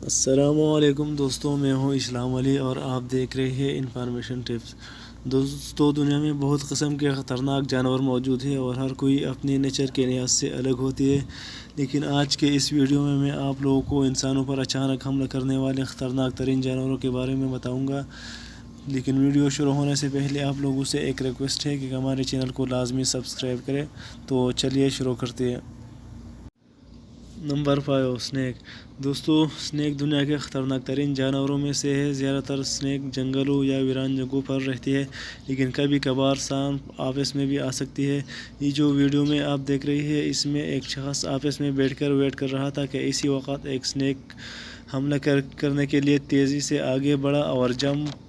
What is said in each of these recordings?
السلام علیکم دوستوں، میں ہوں اسلام علی اور آپ دیکھ رہے ہیں انفارمیشن ٹپس۔ دوستوں، دنیا میں بہت قسم کے خطرناک جانور موجود ہیں اور ہر کوئی اپنے نیچر کے لحاظ سے الگ ہوتی ہے، لیکن آج کے اس ویڈیو میں آپ لوگوں کو انسانوں پر اچانک حملہ کرنے والے خطرناک ترین جانوروں کے بارے میں بتاؤں گا۔ لیکن ویڈیو شروع ہونے سے پہلے آپ لوگوں سے ایک ریکویسٹ ہے کہ ہمارے چینل کو لازمی سبسکرائب کریں۔ تو چلیے شروع کرتے ہیں۔ Number 5، snack. دوستو، سنیک دنیا کے خطرناک ترین جانوروں میں سے ہے۔ زیادہ تر سنیک جنگلوں یا ویران جگہوں پر رہتی ہے، لیکن کبھی کبھار سانپ آفس میں بھی آ سکتی ہے۔ یہ جو ویڈیو میں آپ دیکھ رہی ہے، اس میں ایک شخص آفس میں بیٹھ کر ویٹ کر رہا تھا کہ اسی وقت ایک سنیک حملہ کرنے کے لیے تیزی سے آگے بڑھا اور جمپ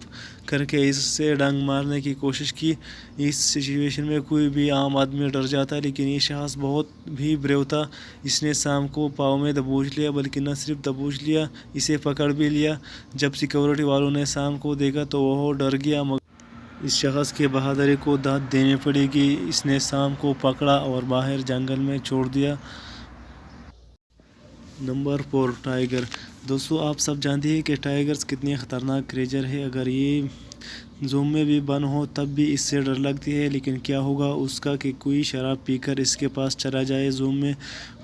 کر کے اس سے ڈنگ مارنے کی کوشش کی۔ اس سچویشن میں کوئی بھی عام آدمی ڈر جاتا، لیکن یہ شخص بہت بھی بریو تھا۔ اس نے سانپ کو پاؤں میں دبوچ لیا، بلکہ نہ صرف دبوچ لیا، اسے پکڑ بھی لیا۔ جب سیکورٹی والوں نے سانپ کو دیکھا تو وہ ڈر گیا، مگر اس شخص کی بہادری کو داد دینی پڑے گی۔ اس نے سانپ کو پکڑا اور باہر جنگل میں چھوڑ دیا۔ Number 4، tiger. دوستو، آپ سب جانتے ہیں کہ ٹائیگرز کتنے خطرناک کریچر ہے۔ اگر یہ زوم میں بھی بند ہو تب بھی اس سے ڈر لگتی ہے، لیکن کیا ہوگا اس کا کہ کوئی شراب پی کر اس کے پاس چلا جائے زوم میں۔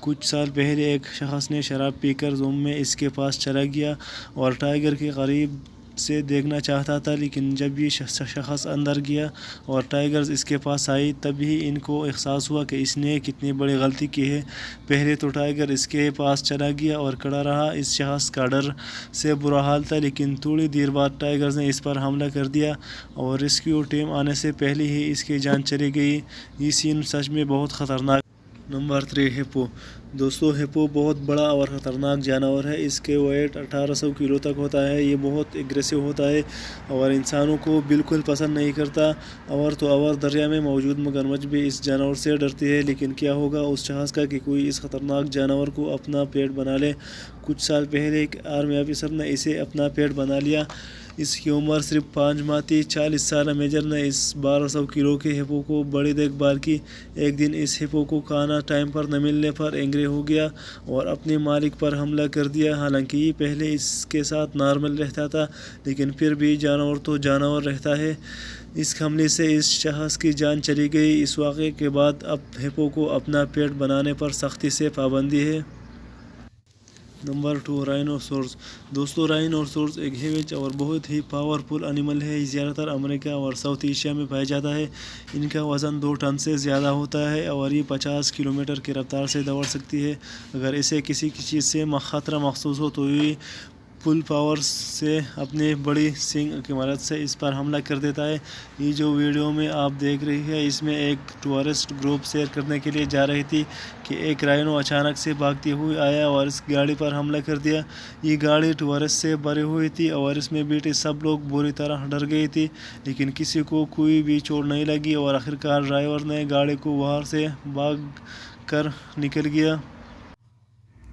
کچھ سال پہلے ایک شخص نے شراب پی کر زوم میں اس کے پاس چلا گیا اور ٹائیگر کے قریب سے دیکھنا چاہتا تھا، لیکن جب یہ شخص اندر گیا اور ٹائیگرز اس کے پاس آئی، تب ہی ان کو احساس ہوا کہ اس نے کتنی بڑی غلطی کی ہے۔ پہلے تو ٹائیگر اس کے پاس چلا گیا اور کھڑا رہا۔ اس شخص کا ڈر سے برا حال تھا، لیکن تھوڑی دیر بعد ٹائیگرز نے اس پر حملہ کر دیا اور ریسکیو ٹیم آنے سے پہلے ہی اس کی جان چلی گئی۔ یہ سین سچ میں بہت خطرناک۔ نمبر 3، ہپو۔ دوستو، ہپو بہت بڑا اور خطرناک جانور ہے۔ اس کے ویٹ 1800 کلو تک ہوتا ہے۔ یہ بہت اگریسو ہوتا ہے اور انسانوں کو بالکل پسند نہیں کرتا۔ اور تو اور دریا میں موجود مگرمچھ بھی اس جانور سے ڈرتی ہے، لیکن کیا ہوگا اس شخص کا کہ کوئی اس خطرناک جانور کو اپنا پیٹ بنا لے۔ کچھ سال پہلے ایک آرمی آفیسر نے اسے اپنا پیٹ بنا لیا۔ اس کی عمر صرف 5 ماہ تھی۔ 40 سالہ میجر نے اس 1200 کلو کے ہپو کو بڑی دیکھ بھال کی۔ ایک دن اس ہپو کو کھانا ٹائم پر نہ ملنے پر اینگری ہو گیا اور اپنے مالک پر حملہ کر دیا۔ حالانکہ یہ پہلے اس کے ساتھ نارمل رہتا تھا، لیکن پھر بھی جانور تو جانور رہتا ہے۔ اس حملے سے اس شخص کی جان چلی گئی۔ اس واقعے کے بعد اب ہپو کو اپنا پیٹ بنانے پر سختی سے پابندی ہے۔ نمبر 2، رائنوسورس۔ دوستو، رائنوسورس ایک ہیوج اور بہت ہی پاورفل اینیمل ہے۔ یہ زیادہ تر امریکہ اور ساؤتھ ایشیا میں پایا جاتا ہے۔ ان کا وزن 2 ٹن سے زیادہ ہوتا ہے اور یہ 50 کلومیٹر کی رفتار سے دوڑ سکتی ہے۔ اگر اسے کسی چیز سے خطرہ محسوس ہو تو یہ فل پاور سے اپنے بڑی سینگ کی مدد سے اس پر حملہ کر دیتا ہے۔ یہ جو ویڈیو میں آپ دیکھ رہی ہے، اس میں ایک ٹورسٹ گروپ سیر کرنے کے لیے جا رہی تھی کہ ایک رائنو اچانک سے بھاگتے ہوئے آیا اور اس گاڑی پر حملہ کر دیا۔ یہ گاڑی ٹورسٹ سے بھری ہوئی تھی اور اس میں بیٹھے سب لوگ بری طرح ڈر گئے تھے، لیکن کسی کو کوئی بھی چوٹ نہیں لگی اور آخرکار ڈرائیور نے گاڑی کو وہاں سے بھاگ کر نکل گیا۔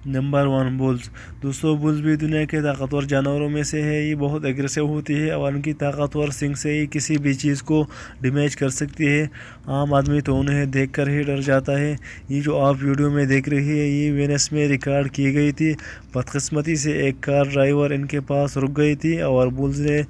Number 1، bills. دوستو، بلز بھی دنیا کے طاقتور جانوروں میں سے ہے۔ یہ بہت اگریسو ہوتی ہے اور ان کی طاقتور سینگ سے یہ کسی بھی چیز کو ڈیمیج کر سکتی ہے۔ عام آدمی تو انہیں دیکھ کر ہی ڈر جاتا ہے۔ یہ جو آپ ویڈیو میں دیکھ رہی ہے، یہ وینس میں ریکارڈ کی گئی تھی۔ بدقسمتی سے ایک کار ڈرائیور ان کے پاس رک گئی تھی اور بلز نے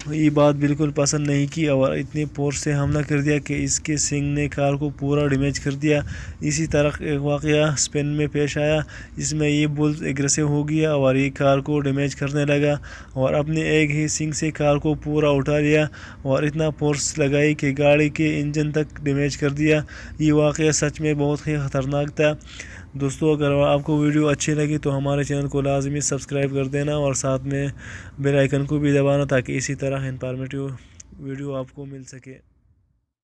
یہ بات بالکل پسند نہیں کی اور اتنی فورس سے حملہ کر دیا کہ اس کے سینگ نے کار کو پورا ڈیمیج کر دیا۔ اسی طرح ایک واقعہ اسپین میں پیش آیا۔ اس میں یہ بلز اگریسو ہو گیا اور یہ کار کو ڈیمیج کرنے لگا اور اپنے ایک ہی سینگ سے کار کو پورا اٹھا لیا اور اتنا فورس لگائی کہ گاڑی کے انجن تک ڈیمیج کر دیا۔ یہ واقعہ سچ میں بہت ہی خطرناک تھا۔ دوستو، اگر آپ کو ویڈیو اچھی لگی تو ہمارے چینل کو لازمی سبسکرائب کر دینا اور ساتھ میں بیل آئیکن کو بھی دبانا تاکہ اسی طرح انفارمیٹیو ویڈیو آپ کو مل سکے۔